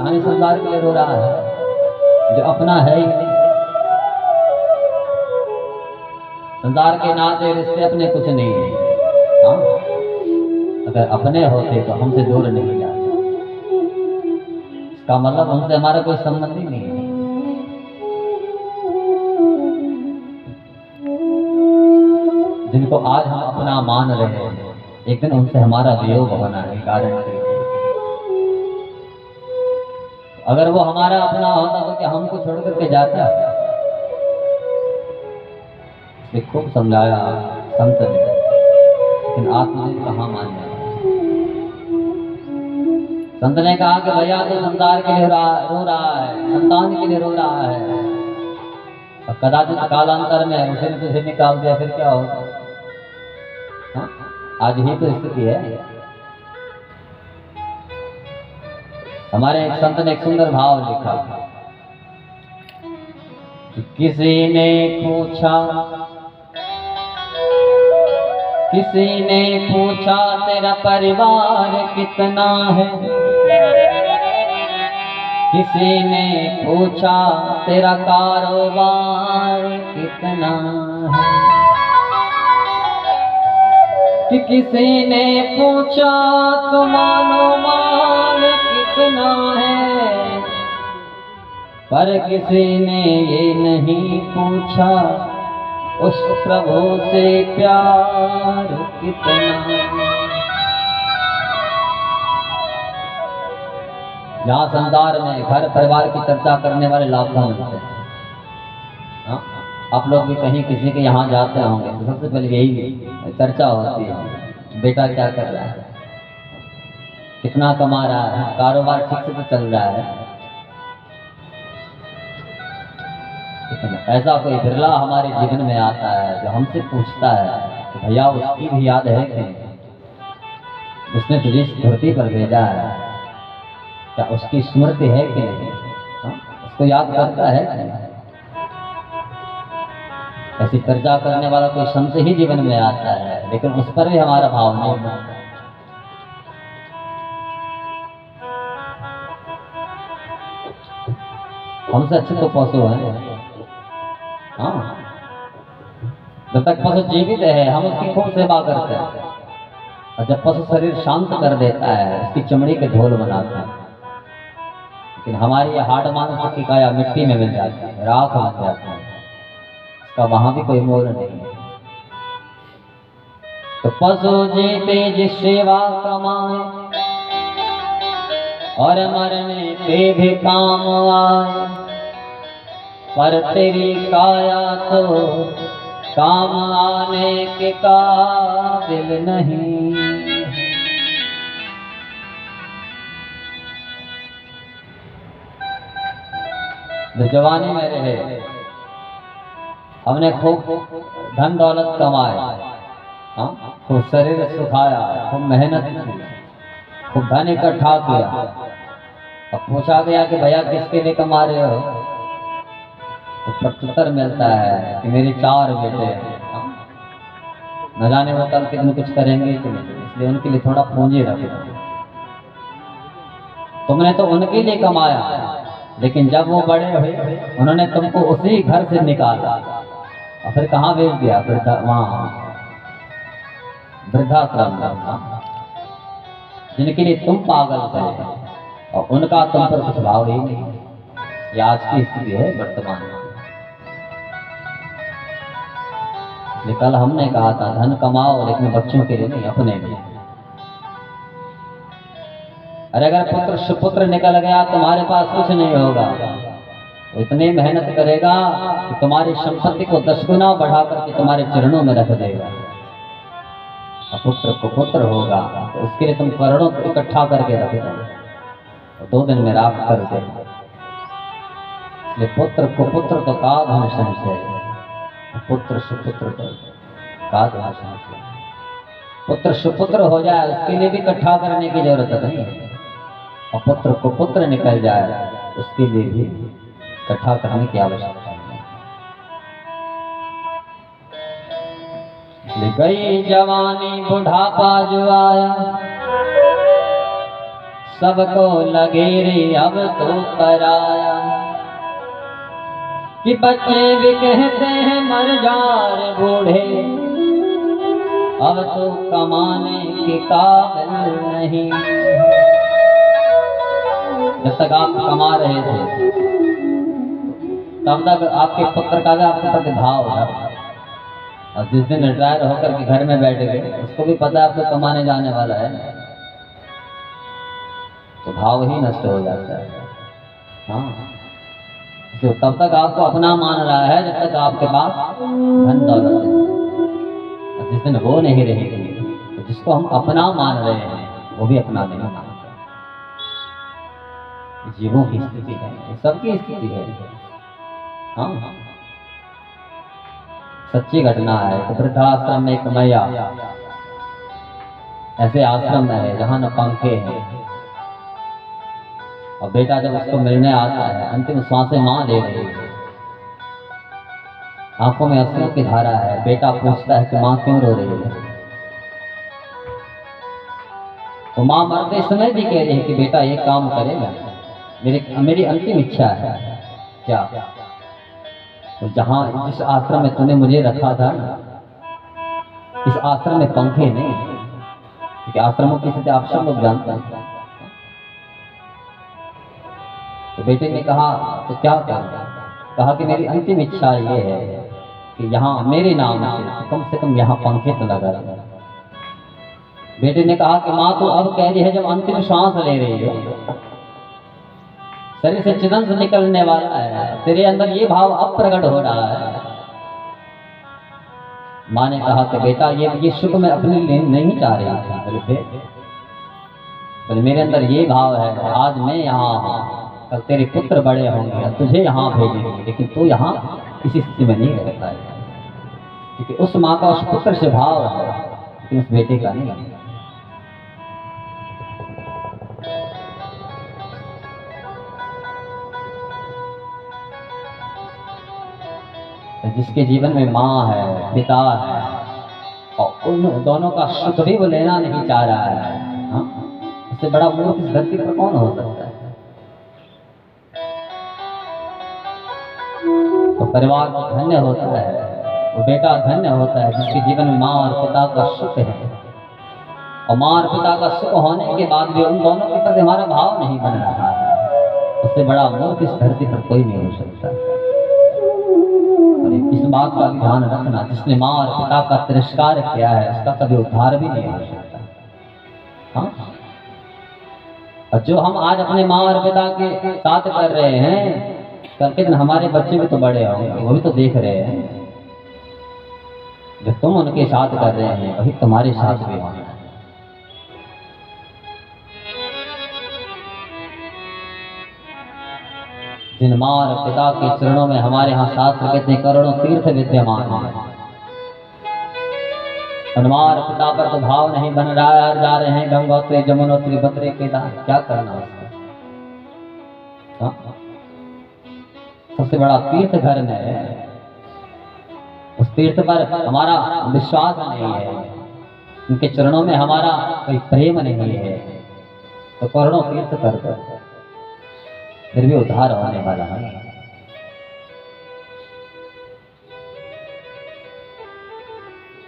कहानी संसार के लिए रो रहा है जो अपना है ही नहीं। संसार के नाते रिश्ते अपने कुछ नहीं है। हाँ, अगर अपने होते तो हमसे दूर नहीं जाते। इसका मतलब उनसे हमारा कोई संबंध ही नहीं है। जिनको आज हम अपना मान रहे हैं, एक दिन उनसे हमारा वियोग होना है गारंटी। अगर वो हमारा अपना होता तो क्या हमको छोड़ करके जाता? इसलिए खूब समझाया संत ने, लेकिन आत्मनिर्भर कहाँ मान जाए। संत ने कहा कि भैया तो संसार के लिए रो रहा है, संतान के लिए रो रहा है, और कदाचित कालांतर में उसे ने तुझे निकाल दिया, फिर क्या होगा? हाँ? आज ही तो स्थिति है। हमारे एक संत ने एक सुंदर भाव लिखा कि किसी ने पूछा तेरा परिवार कितना है, किसी ने पूछा तेरा कारोबार कितना है, कि किसी ने पूछा तुम्हारा माल कितना है, पर किसी ने ये नहीं पूछा उस प्रभु से प्यार कितना। यहाँ संसार में घर परिवार की चर्चा करने वाले लाखों मिलते हैं। हाँ? आप लोग भी कहीं किसी के यहाँ जाते होंगे तो सबसे पहले यही चर्चा होती है, बेटा क्या कर रहा है, कितना कमा रहा है, कारोबार ठीक से तो चल रहा है। ऐसा कोई बिरला हमारे जीवन में आता है जो हमसे पूछता है कि भैया उसकी भी याद है कि उसने तुझे इस धरती पर भेजा है, क्या उसकी स्मृति है कि नहीं? उसको याद करता है कि नहीं? ऐसी चर्चा करने वाला कोई संत ही जीवन में आता है, लेकिन उस पर भी हमारा भाव नहीं है। हमसे अच्छे तो पशु हैं। हाँ, जब तक पशु जीवित है हम उसकी खूब सेवा करते हैं, और जब पशु शरीर शांत कर देता है उसकी चमड़ी के ढोल बनाते हैं, लेकिन हमारी ये हाड़ मांस की काया मिट्टी में मिल जाती है, राख बन जाती है, इसका वहां भी कोई मोल नहीं है। तो पशु जीते जिस सेवा कमाए और मरने पे भी काम आए, पर तेरी काया तो काम आने के काबिल नहीं। जो जवानी में रहे, हमने खूब धन दौलत कमाए, खूब शरीर सुखाया, खूब मेहनत की, खूब धन इकट्ठा किया, अब पूछा गया कि भैया किसके लिए कमा रहे हो, तो प्रत्युत्तर मिलता है कि मेरे 4 बेटे हैं, न जाने वो कल कितने कुछ करेंगे कि नहीं, इसलिए उनके लिए थोड़ा पूंजी रख दो। तुमने तो उनके लिए कमाया, लेकिन जब वो बड़े हुए उन्होंने तुमको उसी घर से निकाला और फिर कहाँ भेज दिया? वहाँ वृद्धाश्रम में, जिनके लिए तुम पागल थे और उनका तुम पर कुछ भाव ही नहीं। ये आज की स्थिति है वर्तमान में। कल हमने कहा था धन कमाओ लेकिन बच्चों के लिए नहीं, अपने लिए। अरे अगर पुत्र सुपुत्र निकल गया तुम्हारे पास कुछ नहीं होगा, तो इतनी मेहनत करेगा कि तुम्हारी संपत्ति को 10 गुना बढ़ा करके तुम्हारे चरणों में रख देगा। पुत्र कुपुत्र होगा तो उसके लिए तुम करोड़ों को इकट्ठा करके रख दो, 2 दिन में राख कर देगा। इसलिए पुत्र कुपुत्र तो का धन संचय, पुत्र सुपुत्र का धन संचय। पुत्र सुपुत्र हो जाए उसके लिए भी इकट्ठा करने की जरूरत नहीं है, और पुत्र कुपुत्र निकल जाए उसके लिए भी इकट्ठा करने की आवश्यकता नहीं। गई जवानी बुढ़ापा जो आया, सबको लगे रे अब तो पराया, कि बच्चे भी कहते हैं मर जा रे बूढ़े, अब तो कमाने के काबिल नहीं। जब तक आप कमा रहे थे तब तक आपके पुत्र का भी आपके प्रति भाव था, और जिस दिन रिटायर होकर के घर में बैठ गए उसको भी पता है आपको कमाने जाने वाला है, तो भाव ही नष्ट हो जाता है। हाँ, तो तब तक आपको अपना मान रहा है जब तक आपके पास धन दौलत है, और जिस दिन वो नहीं रहेगी तो जिसको हम अपना मान रहे हैं वो भी अपना नहीं मानता। जीवों की स्थिति है, सबकी स्थिति है। हाँ, सच्ची घटना है। तो वृद्धाश्रम में एक मैया ऐसे आश्रम में है जहां न पंखे हैं, और बेटा जब उसको मिलने आता है अंतिम सांसें मां ले रही है, आंखों में आंसुओं की धारा है। बेटा पूछता है कि मां क्यों रो रही है? तो मां मरते समय भी कह रही है कि बेटा एक काम करेगा, मेरी अंतिम इच्छा है। क्या? तो जहां जिस आश्रम में तूने मुझे रखा था, इस आश्रम में पंखे नहीं, क्योंकि आश्रमों की स्थिति आप सब लोग जानते हैं। तो बेटे ने कहा तो क्या कहा कि मेरी अंतिम इच्छा ये है कि यहाँ मेरे नाम से कम यहाँ पंखे तो लगा रहे। बेटे ने कहा कि माँ तो अब कह रही है जब अंतिम श्वास ले रही है, शरीर से चिदंश निकलने वाला है, तेरे अंदर ये भाव अब प्रकट हो रहा है। माँ ने कहा कि बेटा ये सुख मैं अपने लिए नहीं चाह रही थी, बोले मेरे अंदर ये भाव है आज मैं यहाँ हूँ, कल तेरे पुत्र बड़े होंगे तुझे यहाँ भेजेंगे, लेकिन तू यहाँ इसी स्थिति में नहीं रह पाएगा, क्योंकि उस माँ का उस पुत्र से भाव है लेकिन उस बेटे का नहीं। जिसके जीवन में माँ है, पिता है, और उन दोनों का सुख भी वो लेना नहीं चाह रहा है, हाँ? इससे बड़ा मूर्ख इस धरती पर कौन हो सकता है? तो परिवार धन्य होता है, वो बेटा धन्य होता है जिसके जीवन में माँ और पिता का सुख है, और माँ और पिता का सुख होने के बाद भी उन दोनों के प्रति हमारा भाव नहीं बन रहा है, उससे बड़ा मूर्ख इस धरती पर कोई नहीं हो सकता। इस बात का भी ध्यान रखना, जिसने माँ और पिता का तिरस्कार किया है उसका कभी उद्धार भी नहीं हो सकता। हाँ? और जो हम आज अपने माँ और पिता के साथ कर रहे हैं, कल के दिन हमारे बच्चे भी तो बड़े होंगे, वो भी तो देख रहे हैं। जो तुम उनके साथ कर रहे हैं वही तुम्हारे साथ भी होना है। जिन माँ और पिता के चरणों में हमारे यहाँ शास्त्र कहते हैं करोड़ों तीर्थ विद्यमान है, माँ और पिता पर तो भाव नहीं बन रहा है, जा रहे हैं गंगोत्री जमुनोत्री बद्री केदार, क्या करना उसका? सबसे बड़ा तीर्थ घर में है, उस तीर्थ पर हमारा विश्वास नहीं है, उनके चरणों में हमारा कोई प्रेम नहीं है, तो करोड़ों तीर्थ कर फिर भी उद्धार होने वाला है।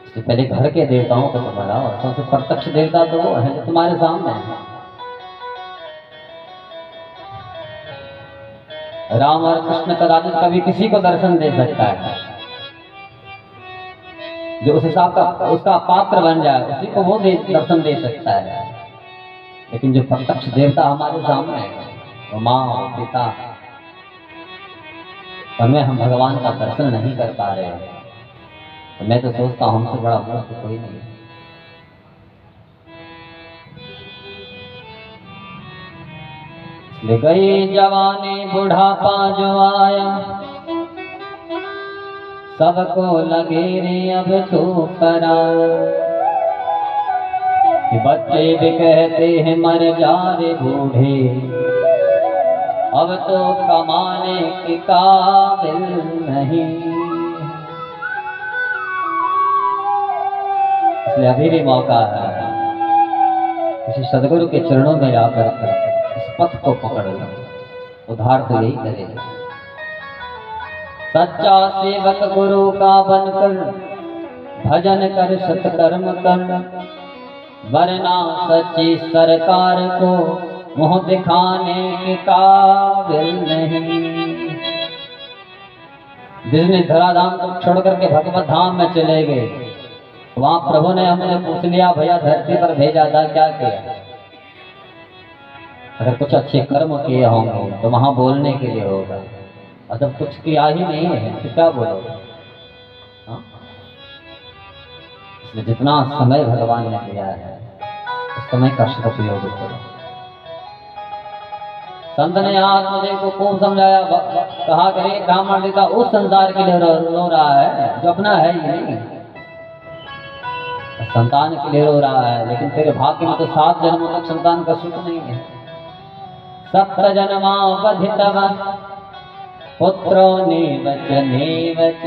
इससे पहले घर के देवताओं को तो बनाओ, सबसे प्रत्यक्ष देवता तो वो है जो तुम्हारे सामने है। राम और कृष्ण कदाचित कभी किसी को दर्शन दे सकता है, जो उस हिसाब का उसका पात्र बन जाए उसी को वो दर्शन दे सकता है, लेकिन जो प्रत्यक्ष देवता हमारे सामने है वो माँ पिता, उनमें हम भगवान का दर्शन नहीं कर पा रहे हैं। तो मैं तो सोचता हूं हमसे बड़ा मूर्ख तो कोई नहीं। ले गई जवानी बुढ़ापा जो आया, सबको लगे रे अब तो पराया, कि बच्चे भी कहते हैं मर जा रे बूढ़े, अब तो कमाने के काबिल नहीं। इसलिए अभी भी मौका है किसी सदगुरु के चरणों में आकर पथ को पकड़ लो, उद्धार तो यही करेगा। सच्चा सेवक गुरु का बनकर भजन कर सत्कर्म कर, वरना सच्ची सरकार को मुंह दिखाने के काबिल नहीं। जिसने धराधाम को छोड़ करके भगवत धाम में चले गए, वहां प्रभु ने हमसे पूछ लिया, भैया धरती पर भेजा था क्या किया? अगर कुछ अच्छे कर्म किए होंगे तो वहां बोलने के लिए होगा, और जब कुछ किया ही नहीं है तो क्या बोलोगे? इसलिए जितना समय भगवान ने दिया है उस समय का सदुपयोग करो। संत ने आत्मदेव को खूब समझाया, कहा करे ब्राह्मण देवता उस संसार के लिए रो रहा है जो अपना है ही नहीं, संतान के लिए रो रहा है, लेकिन तेरे भाग्य में तो 7 जन्मों तक संतान का सुख नहीं है। सप्त जन्मावधितवान् पुत्रो नीवच नीवच,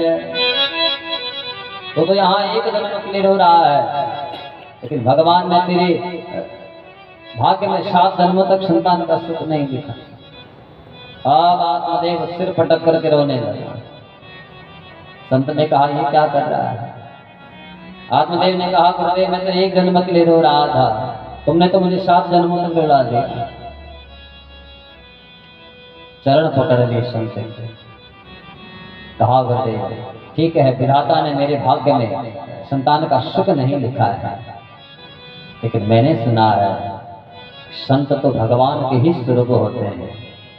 तो यहाँ एक जन्म के लिए रो रहा है, लेकिन भगवान ने तेरे भाग्य में 7 जन्मों तक संतान का सुख नहीं दिखा। अब आत्मदेव सिर पटक करके रोने लगा। संत ने कहा, ये क्या कर रहा है? आत्मदेव ने कहा, गुरुदेव मैं तो एक जन्म के लिए रो रहा था, तुमने तो मुझे 7 जन्मों तक रुला दिया। चरण पकड़ लिए संत से, कहा गुरुदेव ठीक है, विधाता ने मेरे भाग्य में संतान का सुख नहीं लिखा है, लेकिन मैंने सुना है संत तो भगवान के ही स्वरूप होते हैं,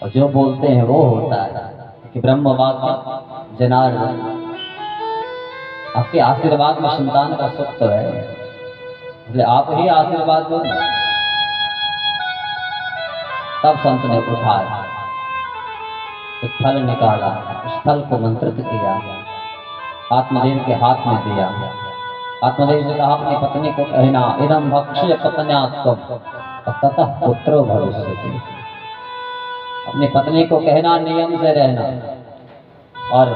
और जो बोलते हैं वो होता है कि ब्रह्म वाक्य जनार्दन। आपके आशीर्वाद में संतान का सुख तो है, इसलिए आप ही आशीर्वाद दो। तब संत ने उठाया, एक फल निकाला, उस फल को मंत्रित किया, आत्मदेव के हाथ में दिया। आत्मदेव से कहा, अपनी पत्नी को कहना, इदं भक्ष्य पत्न्यात्वं ततः पुत्रो भविष्यति। अपनी पत्नी को कहना नियम से रहना, और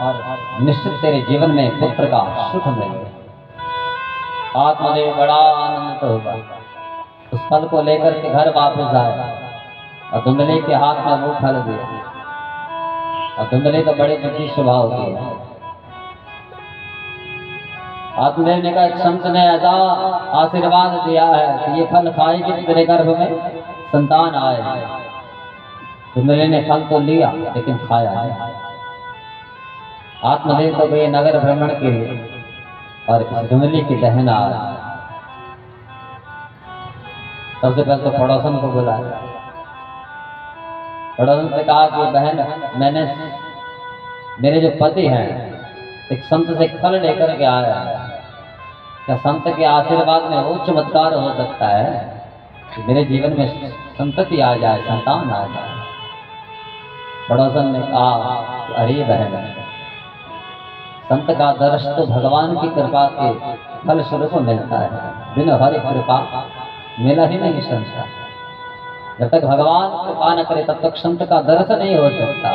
निश्चित तेरे जीवन में पुत्र का सुख मिलेगा। आत्मदेव बड़ा आनंदित होगा, उस फल को लेकर के घर वापस आया और धुंधले के हाथ में वो फल दिया। और धुंधले तो बड़े जिद्दी स्वभाव की है। आत्मदेव ने कहा, एक संत ने ऐसा आशीर्वाद दिया है कि ये फल खाएगी तो तेरे गर्भ में संतान आए। धुंधले ने फल तो लिया लेकिन खाया नहीं। आत्मदेव तो गए नगर भ्रमण के लिए, और इस धुंधली की बहन आ रही। सबसे पहले तो पड़ोसन को बुलाया, पड़ोसन से कहा कि बहन, मैंने मेरे जो पति हैं एक संत से फल लेकर के आया है, क्या संत के आशीर्वाद में वो चमत्कार हो सकता है कि मेरे जीवन में संतति आ जाए, संतान आ जाए? पड़ोसन ने कहा, अरे बहन, संत का दर्श तो भगवान की कृपा के फल स्वरूप मिलता है, बिना हरि कृपा मिला ही नहीं संसार। जब तक भगवान कृपा न करे तब तक संत का दर्शन नहीं हो सकता,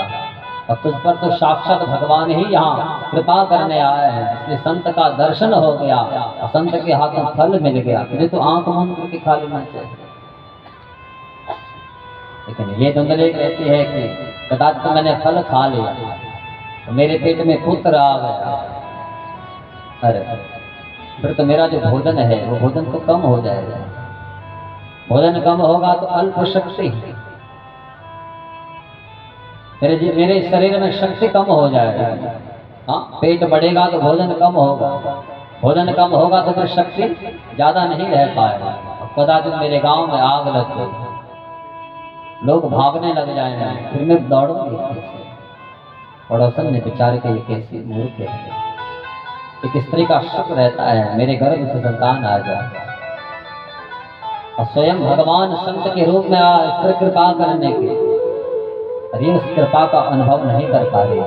और तुझ पर तो साक्षात भगवान ही यहाँ कृपा करने आए हैं, इसलिए संत का दर्शन हो गया और संत के हाथ में फल मिल गया। तुझे तो आंख मूंद करके खा लेना चाहिए। लेकिन ये धुंधली कहती है कि कदाचित तो मैंने फल खा लिया तो मेरे पेट में पुत्र आ गया, अरे फिर तो मेरा जो भोजन है वो भोजन तो कम हो जाएगा। भोजन कम होगा तो अल्प शक्ति, मेरे शरीर में शक्ति कम हो जाएगा। हाँ, पेट बढ़ेगा तो भोजन कम होगा, भोजन कम होगा तो फिर शक्ति ज्यादा नहीं रह पाएगा। कदाचित मेरे गांव में आग लग गई, लोग भागने लग जाएंगे, फिर मैं दौड़ूंगी। पड़ोसन ने विचार के, ये कैसी मूर्ख है, एक स्त्री का सुख रहता है मेरे गर्भ से संतान आ जाए, और स्वयं भगवान संत के रूप में इस पर कृपा करने के, अरे उस कृपा का अनुभव नहीं कर पा रही,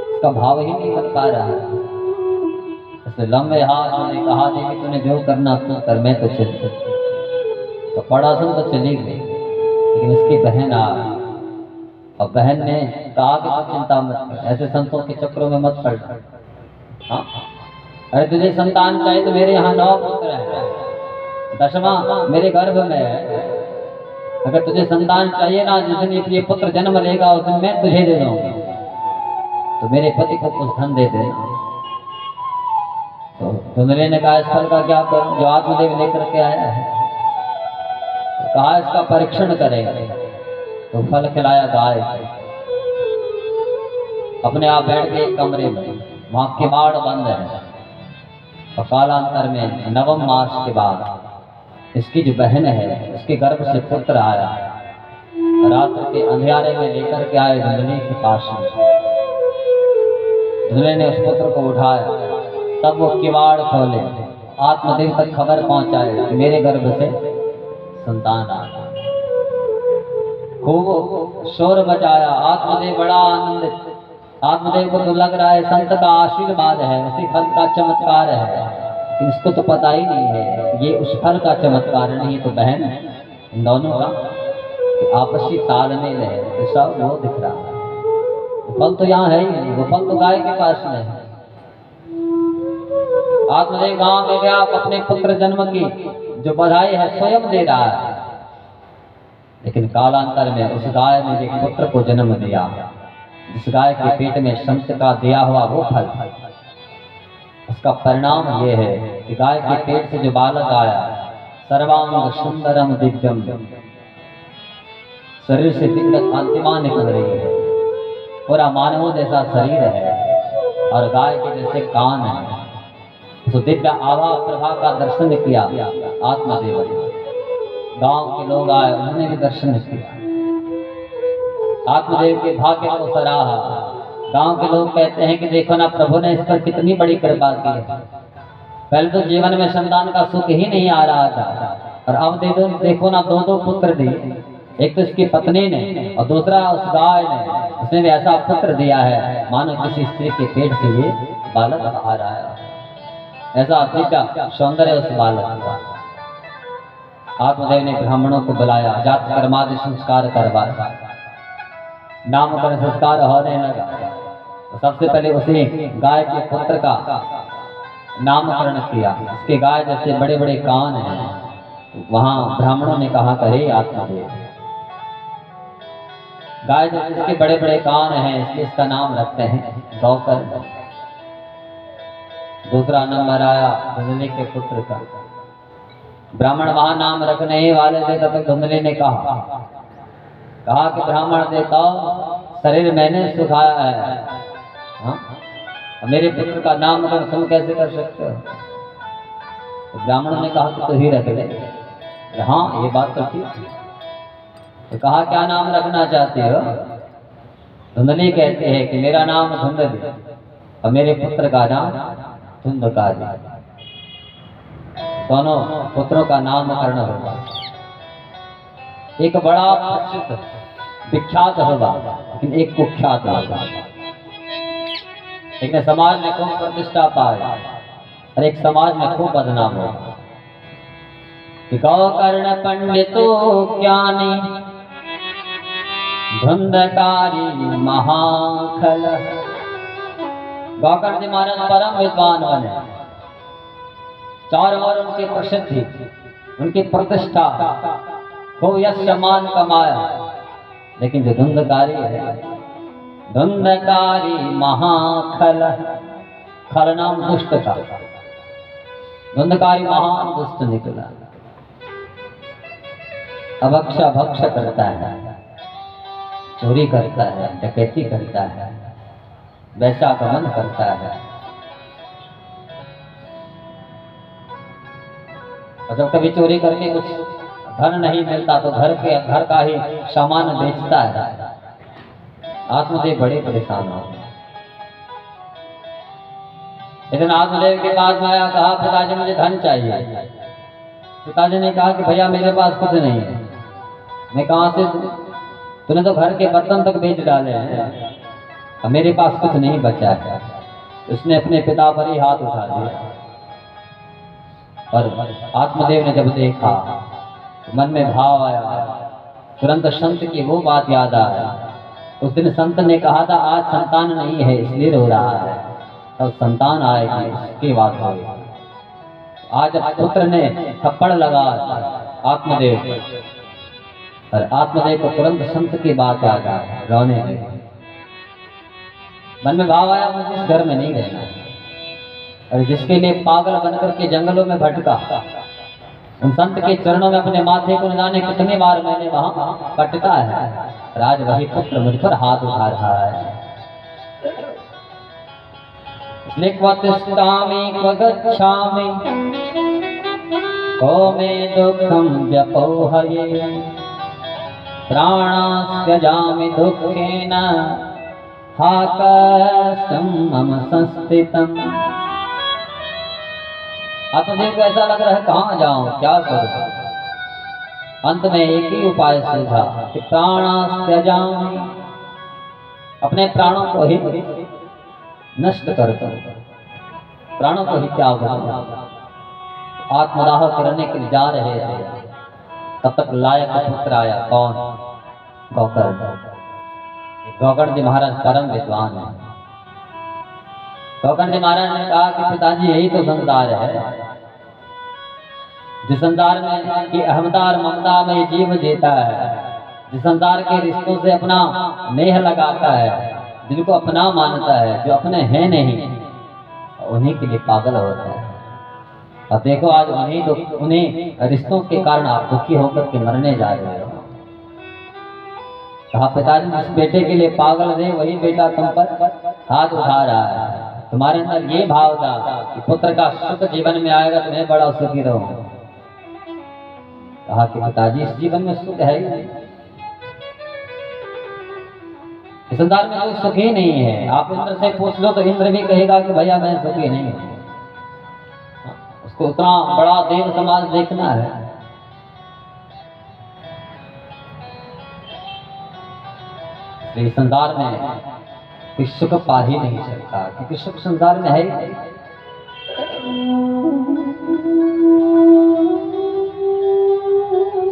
उसका भाव ही नहीं कर पा रहा है। इसलिए लंबे हाथ ने कहा, कि तूने जो करना तू कर, मैं तो चल। तो पड़ोसन तो चली गई, लेकिन इसकी बहन आ, और बहन ने कहा कि तू चिंता मत कर, ऐसे संतों के चक्रों में मत पड़। हाँ, अरे तुझे संतान चाहिए तो मेरे यहाँ 9 पुत्र हैं, 10वां मेरे गर्भ में है, अगर तुझे संतान चाहिए ना, जिस दिन ये पुत्र जन्म लेगा उस दिन मैं तुझे दे दूंगा, तो मेरे पति को कुछ धन दे देना। तो धुंधले ने कहा इस फल का क्या करूं जो आत्मदेव लेकर के आया है। तो कहा इसका परीक्षण करेंगे। तो फल खिलाया गाय, अपने आप बैठ के एक कमरे में, वहां किवाड़ बंद है। और कालांतर में नवम मास के बाद इसकी जो बहन है उसके गर्भ से पुत्र आया। रात्र के अंधियारे में लेकर के आए धुंधले के पास। धुंधले ने उस पुत्र को उठाया, तब वो किवाड़ खोले, आत्मदेव तक खबर पहुंचाए कि मेरे गर्भ से संतान आया। खूब शोर बचाया, आत्मदेव बड़ा आनंदित। आत्मदेव को तो लग रहा है संत का आशीर्वाद है, उसी फल का चमत्कार है, लेकिन इसको तो पता ही नहीं है ये उस फल का चमत्कार नहीं, तो बहन इन दोनों का आपसी तालमेल है। तो सब वो दिख रहा है, वो फल तो यहाँ है ही नहीं, वो फल तो गाय के पास में है। आत्मदेव गांव में गया, अपने पुत्र जन्म की जो बधाई है स्वयं दे रहा है, लेकिन कालांतर में उस गाय ने एक पुत्र को जन्म दिया, जिस गाय के पेट में संत का दिया हुआ वो फल। उसका परिणाम ये है कि गाय के पेट से जो बालक आया, सर्वांग सुंदरम दिव्यम, शरीर से दिव्य कांतिमान निकल रही है, पूरा मानव जैसा शरीर है और गाय के जैसे कान है। तो दिव्य आभा प्रभा का दर्शन किया आत्मदेव ने। गांव के लोग आए, उन्होंने भी दर्शन किया, आत्मदेव के भाग्य को सराहा। गांव के लोग कहते हैं कि देखो ना प्रभु ने इस पर कितनी बड़ी कृपा की है। पहले तो जीवन में संतान का सुख ही नहीं आ रहा था, और अब देखो ना दो पुत्र दिए, एक तो इसकी पत्नी ने और दूसरा उस गाय ने। उसने भी ऐसा पुत्र दिया है मानो किसी स्त्री के पेट से ये बालक आ रहा है। ऐसा दिव्य सौंदर्य उस बालक का। आत्मदेव ने ब्राह्मणों को बुलाया, जात कर्मादि संस्कार करवाया, नामकरण संस्कार होने लगा। तो सबसे पहले उसे गाय के पुत्र का नामकरण किया। इसके गाय जैसे बड़े बड़े कान हैं। वहां ब्राह्मणों ने कहा करे आत्मदेव, गाय जैसे इसके बड़े बड़े कान हैं इसलिए इसका नाम रखते हैं गौकर। दूसरा नंबर आया धुंधले के पुत्र का। ब्राह्मण वहां नाम रखने ही वाले थे, तब तक धुंधले ने कहा कि ब्राह्मण देता शरीर मैंने सुखाया है, हाँ? मेरे पुत्र का नामकरण तुम कैसे कर सकते हो? तो ब्राह्मणों ने कहा कि तू ही रख ले। हाँ ये बात तो ठीक है। तो कहा क्या नाम रखना चाहते हो? धुंधली कहते हैं कि मेरा नाम धुंधली और मेरे पुत्र का नाम धुंधकारी। दोनों पुत्रों का नामकरण होगा। एक बड़ा प्रसिद्ध विख्यात होगा, लेकिन एक कुख्यात होगा। एक ने समाज में खूब प्रतिष्ठा पाए और एक समाज में खूब बदनाम होगा। गौकर्ण पंडितो ज्ञानी धुंधकारी महाखल। गौकर्ण जी महाराज परम विद्वान बने, चारों ओर उनकी प्रसिद्धि, उनकी प्रतिष्ठा, खूब यश सम्मान कमाया। लेकिन जो धुंधकारी है, धुंधकारी महाखल, खल नाम दुष्ट का, धुंधकारी महान दुष्ट निकला। अभक्षा भक्ष करता है, चोरी करता है, डकैती करता है, वैशागमन करता है। और जब कभी चोरी करके कुछ धन नहीं मिलता तो घर का ही सामान बेचता है। आत्मदेव बड़े परेशान हो। लेकिन आत्मदेव के पास आया, कहा पिताजी मुझे धन चाहिए। पिताजी ने कहा कि भैया मेरे पास कुछ नहीं है। मैं कहां से, तूने तो घर के बर्तन तक बेच डाले हैं, अब मेरे पास कुछ नहीं बचा है। उसने अपने पिता पर ही हाथ उठा दिया। और आत्मदेव ने जब देखा मन में भाव आया, तुरंत संत की वो बात याद आया। उस दिन संत ने कहा था आज संतान नहीं है इसलिए रो रहा है, तब संतान आएगी उसकी बात होगी। आज पुत्र ने थप्पड़ लगा आत्मदेव, और आत्मदेव को तुरंत संत की बात आ गई, रोने लगे। मन में भाव आया मुझे इस घर में नहीं रहना, और जिसके लिए पागल बनकर के जंगलों में भटका, उन संत के चरणों में अपने माथे को न जाने कितनी बार मैंने वहां पटका है, और आज वही पुत्र मुझ पर हाथ उठा रहा है। इसलिए क्वतिष्ठामि क्व गच्छामि को मे दुःखं व्यपोहये, प्राणास्त्यजामि दुःखेन हा कष्टं मम संस्थितम्। आत्मदेव को ऐसा लग रहा है कहाँ जाऊं, क्या करूं। अंत में एक ही उपाय सूझा कि प्राणास्त्यजामि, अपने प्राणों को ही नष्ट कर दो, प्राणों को ही त्याग दो। आत्मदाह करने के लिए जा रहे थे, तब तक लायक पुत्र आया। कौन? गोकर्ण। गोकर्ण जी महाराज परम विद्वान है। गोकर्ण जी महाराज ने कहा कि पिताजी यही तो संसार है, जिस संसार में कि अहमता और ममता में जीव जीता है, जिस संसार के रिश्तों से अपना नेह लगाता है, जिनको अपना मानता है, जो अपने हैं नहीं, उन्हीं के लिए पागल होता है। अब देखो आज उन्हीं रिश्तों के कारण आप दुखी होकर के मरने जा रहे हो। कहा पिताजी जिस बेटे के लिए पागल थे वही बेटा तुम पर हाथ उठा रहा है। तुम्हारे अंदर ये भाव था कि पुत्र का सुख जीवन में आएगा तो मैं बड़ा सुखी रहूं। कहा कि पिताजी इस जीवन में सुख है ही नहीं, इस संसार में कोई सुख ही नहीं है। आप इंद्र से पूछ लो तो इंद्र भी कहेगा कि भैया मैं सुखी नहीं हूं। उसको उतना बड़ा देव समाज देखना है। इस संसार में कोई सुख पा ही नहीं सकता, क्योंकि सुख संसार में है ही नहीं।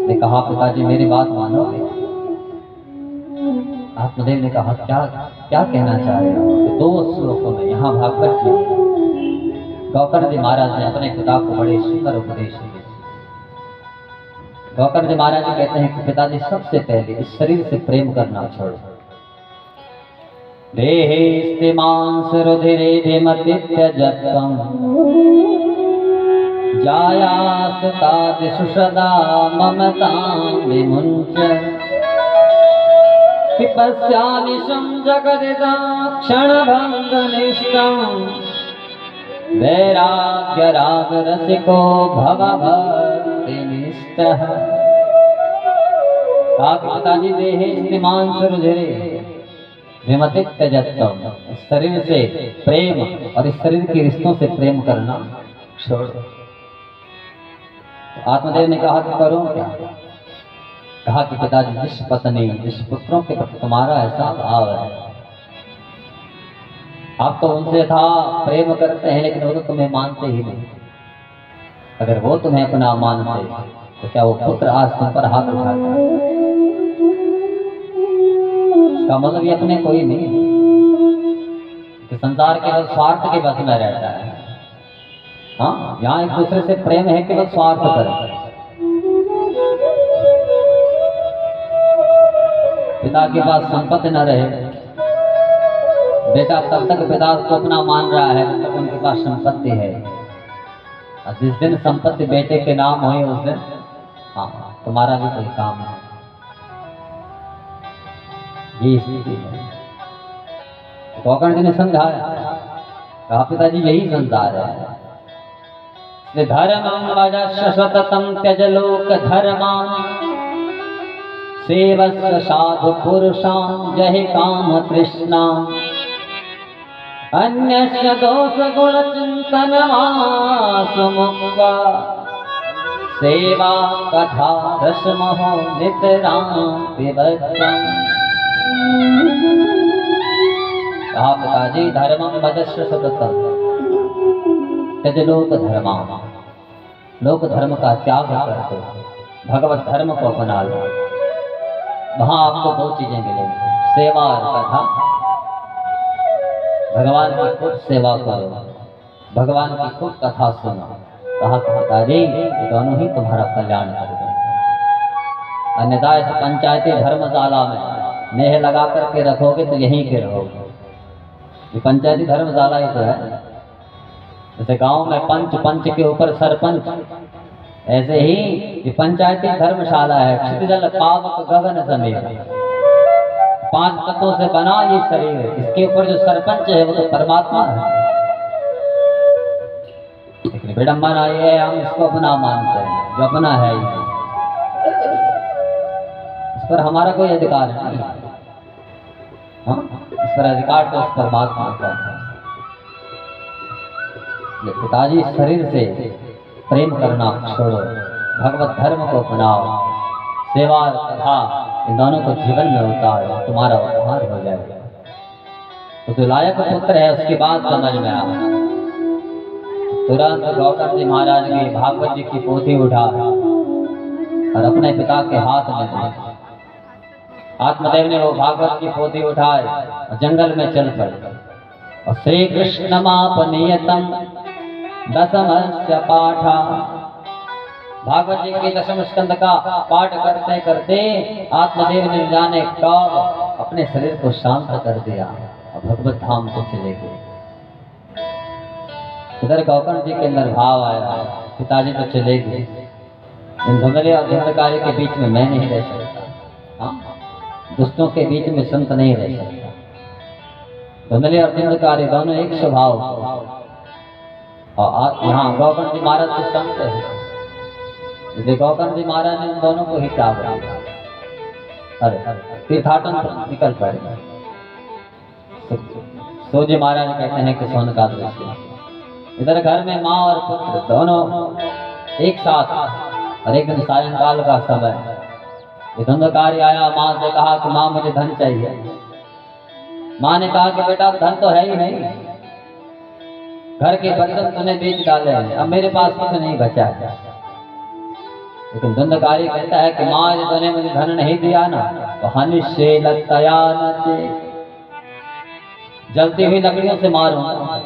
ने कहा पिताजी मेरी बात मानोगे? आत्मदेव ने कहा क्या क्या कहना चाह रहे हो? तो 2 श्लोकों में यहाँ भागवत जी गोकर्ण जी महाराज ने अपने पिता को बड़े सुंदर उपदेश दिए। गोकर्ण जी महाराज जी कहते हैं कि पिताजी सबसे पहले इस शरीर से प्रेम करना छोड़ो। देहे मांस रुधिरे मतित्यजत्वं जायासतादिषु सदा ममतां विमुञ्च पिपस्यानिशं जगदिदं क्षणभङ्गनिष्ठं वैराग्य राग रसिको भवभक्तिनिष्ठः। पिताजी देहे मांस रुधिरे विमतित्यजत्वं, शरीर से प्रेम और इस शरीर के रिश्तों से प्रेम करना छोड़। आत्मदेव ने कहा कि करो क्या? कहा कि पिताजी जिस पत्नी जिस पुत्रों के प्रति तुम्हारा ऐसा भाव है, आप तो उनसे था प्रेम करते हैं लेकिन वो तो तुम्हें मानते ही नहीं। अगर वो तुम्हें अपना मानते तो क्या वो पुत्र आज तुम पर हाथ उठाता? इसका मतलब ये अपने कोई नहीं, कि संसार केवल स्वार्थ के बस में रहता है। हाँ, यहाँ एक दूसरे से प्रेम है केवल स्वार्थ पर। पिता के पास संपत्ति न रहे, बेटा तब तक पिता को अपना मान रहा है तब तक उनके पास संपत्ति है, और जिस दिन संपत्ति बेटे के नाम हुई उस दिन हाँ तुम्हारा भी कोई काम है। ये स्थिति है। गोकर्ण जी ने समझाया, कहा पिताजी यही संसार है। धर्मं वजस्य सततं त्यज लोक धर्मान् सेवस्य साधु पुरुषान् जहि काम तृष्णा अन्यस्य दोष गुण चिंतनमासु मुक्ता सेवा कथा रसमहो नितरां पिबध्वम्। कहा पिताजी धर्मं वजस्य सततं त्यज लोक धर्मान्, लोक धर्म का त्याग करके भगवत धर्म को अपना लो। वहां आपको 2 चीजें मिलेंगी, सेवा और कथा। भगवान की खूब सेवा करो, भगवान की खूब कथा सुनो। कहा पिताजी ये दोनों ही तुम्हारा कल्याण कर देंगे। अन्यथा इस पंचायती धर्मशाला में नेह लगा करके रखोगे तो यहीं के रहोगे। ये पंचायती धर्मशाला ही तो है। जैसे गांव में पंच, पंच के ऊपर सरपंच, ऐसे ही ये पंचायती धर्मशाला है। क्षितिजल पावक गगन समीर, 5 तत्वों से बना ये शरीर, इसके ऊपर जो सरपंच है वो तो परमात्मा है। लेकिन विडंबना ये है, हम इसको अपना मानते हैं, जो अपना है ही, इस पर हमारा कोई अधिकार नहीं। हाँ, इस पर अधिकार तो उस परमात्मा का है। पिताजी, शरीर से प्रेम करना छोड़ो, भगवत धर्म को अपनाओ, सेवा तथा इन दोनों को जीवन में उतारो, तुम्हारा उद्धार हो जाएगा। तो जो लायक पुत्र है उसकी बात समझ में आ। तुरंत गौतम जी महाराज की भागवत जी की पोथी उठा और अपने पिता के हाथ में दी। आत्मदेव ने वो भागवत की पोथी उठाए और जंगल में चल पड़े। और श्री कृष्ण मापनियतम दशमस्य पाठा, भागवत जी के 10वें स्कंद का पाठ करते करते आत्मदेव ने जाने कब अपने शरीर को शांत कर दिया और भगवत धाम को चले गए। इधर गौतम जी के अंदर भाव आया, पिताजी तो चले गए, इन धुंधले और धुंधकारी के बीच में मैं नहीं रह सकता। हाँ, दुष्टों के बीच में संत नहीं रह सकता। धुंधले और धुंधकारी दोनों एक स्वभाव। और यहाँ गौतम जी महाराज के संत है, इसलिए गौतम जी महाराज ने उन दोनों को ही त्याग दिया। अरे तीर्थाटन निकल पड़े। सो जी महाराज कहते हैं कि सोन का दृश्य, इधर घर में माँ और पुत्र दोनों एक साथ। और एक दिन सायंकाल का समय, ये धुंधकारी आया, माँ से कहा कि माँ मुझे धन चाहिए। माँ ने कहा कि बेटा धन तो है ही नहीं, घर के बर्तन तूने बेच डाले हैं, अब मेरे पास कुछ नहीं बचा है। लेकिन धुंधकारी कहता है कि माँ यदि तूने मुझे धन नहीं दिया ना तो हनिशे लतया नचे, जलती हुई लकड़ियों से मारूंगा।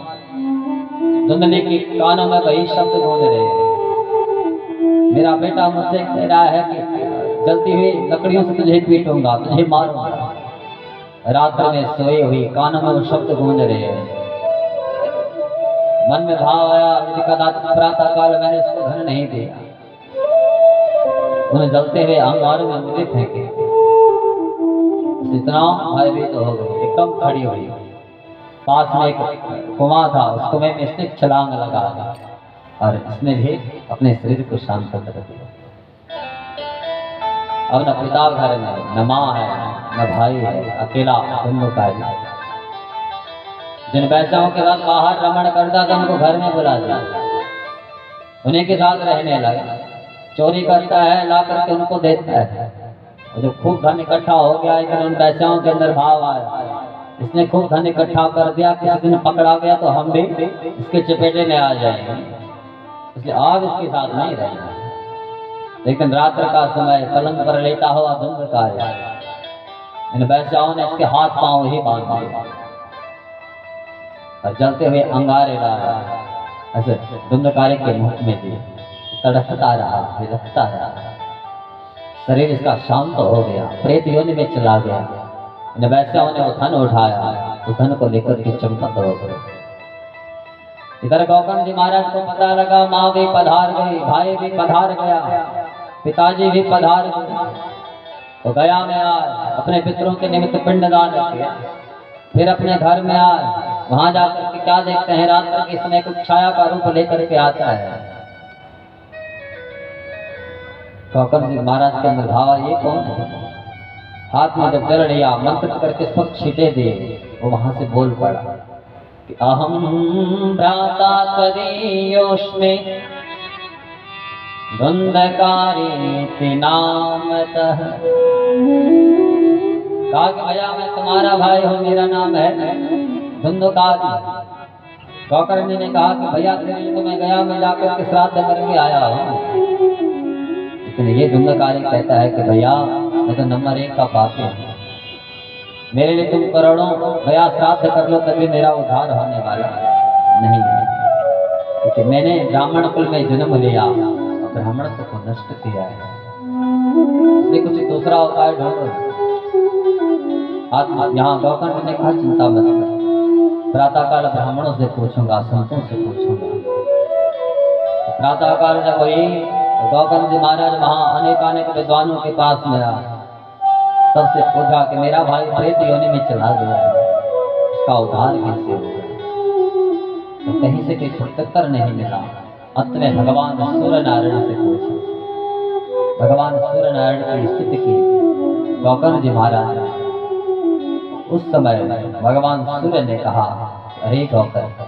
धुंधली की कानों में वही शब्द गूंज रहे हैं, मेरा बेटा मुझसे कह रहा है कि जलती हुई लकड़ियों से तुझे पीटूंगा, तुझे मारूंगा। रात में सोई हुई कानों में वो शब्द गूंज रहे हैं। मन में भाव आया, यदि कदाचित प्रातः काल मैंने उसको धन नहीं दिया, उन्हें जलते हुए अंगारों में मुझे फेंके। इतना भयभीत हो गई, एकदम खड़ी हुई। पास में एक कुआं था, उस कुएं में इसने छलांग लगा और इसने भी अपने शरीर को शांत कर दिया। अब न पिता घर में, न माँ है, न भाई है, अकेला धुंधकारी। जिन वैश्याओं के साथ बाहर रमण करता था उनको घर में बुला दिया, उन्हीं के साथ रहने लगा। चोरी करता है, ला करके उनको देता है। और जब खूब धन इकट्ठा हो गया, लेकिन उन वैश्याओं के अंदर भाव आया, इसने खूब धन इकट्ठा कर दिया, किसी दिन पकड़ा गया तो हम भी इसके चपेटे में आ जाएंगे, इसलिए आप इसके साथ नहीं रहेंगे। लेकिन रात्र का समय पलंग पर लेटा हुआ धुंधकारी, इन वैश्याओं ने इसके हाथ पांव ही बांध दिए और जलते हुए अंगारे लाया, ऐसे धुंधकारी के मुख में दिए। तड़पता रहा, विलखता रहा, शरीर इसका शांत हो गया, प्रेत योनि में चला गया। इन वैश्याओं ने वो धन उठाया, उस धन को लेकर के चंपत हो गए। इधर गौतम जी महाराज को पता लगा, माँ भी पधार गई, भाई भी पधार गया, पिताजी भी पधार गए। तो गया में आए, अपने पितरों के निमित्त पिंडदान किया। फिर अपने घर में आए, वहां जाकर के क्या देखते हैं, रात्र के समय कुछ छाया का रूप लेकर के आता है। गौतम जी महाराज के अंदर भावा, ये कौन है? हाथ में जब जल लिया, मंत्र करके इस पर छींटे दिए, वो वहां से बोल पड़ा कि अहम भ्राता त्वदीयोऽस्मि धुंधकारी नामतः। कहा कि भैया मैं तुम्हारा भाई हूँ, मेरा नाम है धुंधकारी। गौकर्ण जी ने कहा कि भैया तेरे लिए तो मैं गया में जाकर के श्राद्ध करके आया हूँ। लेकिन ये धुंधकारी कहता है कि भैया मैं तो नंबर 1 का पापी हूँ, मेरे लिए तुम करोड़ों गया श्राद्ध कर लो तभी मेरा उद्धार होने वाला नहीं है। क्योंकि मैंने ब्राह्मण कुल में जन्म लिया और ब्राह्मणत्व को नष्ट किया है। इसलिए कुछ दूसरा उपाय ढूंढो। आत्मा यहाँ गौकर्ण ने कहा चिंता मत कर, प्रातःकाल ब्राह्मणों से पूछूंगा, संतों से पूछूंगा। प्रातःकाल जब वही गौकर्ण जी महाराज वहां अनेक विद्वानों के पास गया, सबसे पूछा कि मेरा भाई प्रेत योनि में चला गया, उसका उद्धार कैसे होगा? तो कहीं से कोई प्रत्युत्तर नहीं मिला। अंत में भगवान सूर्य नारायण से पूछा। भगवान सूर्य नारायण की स्थिति की गौकर्ण जी महाराज। उस समय भगवान सूर्य ने कहा, अरे गौकर्ण,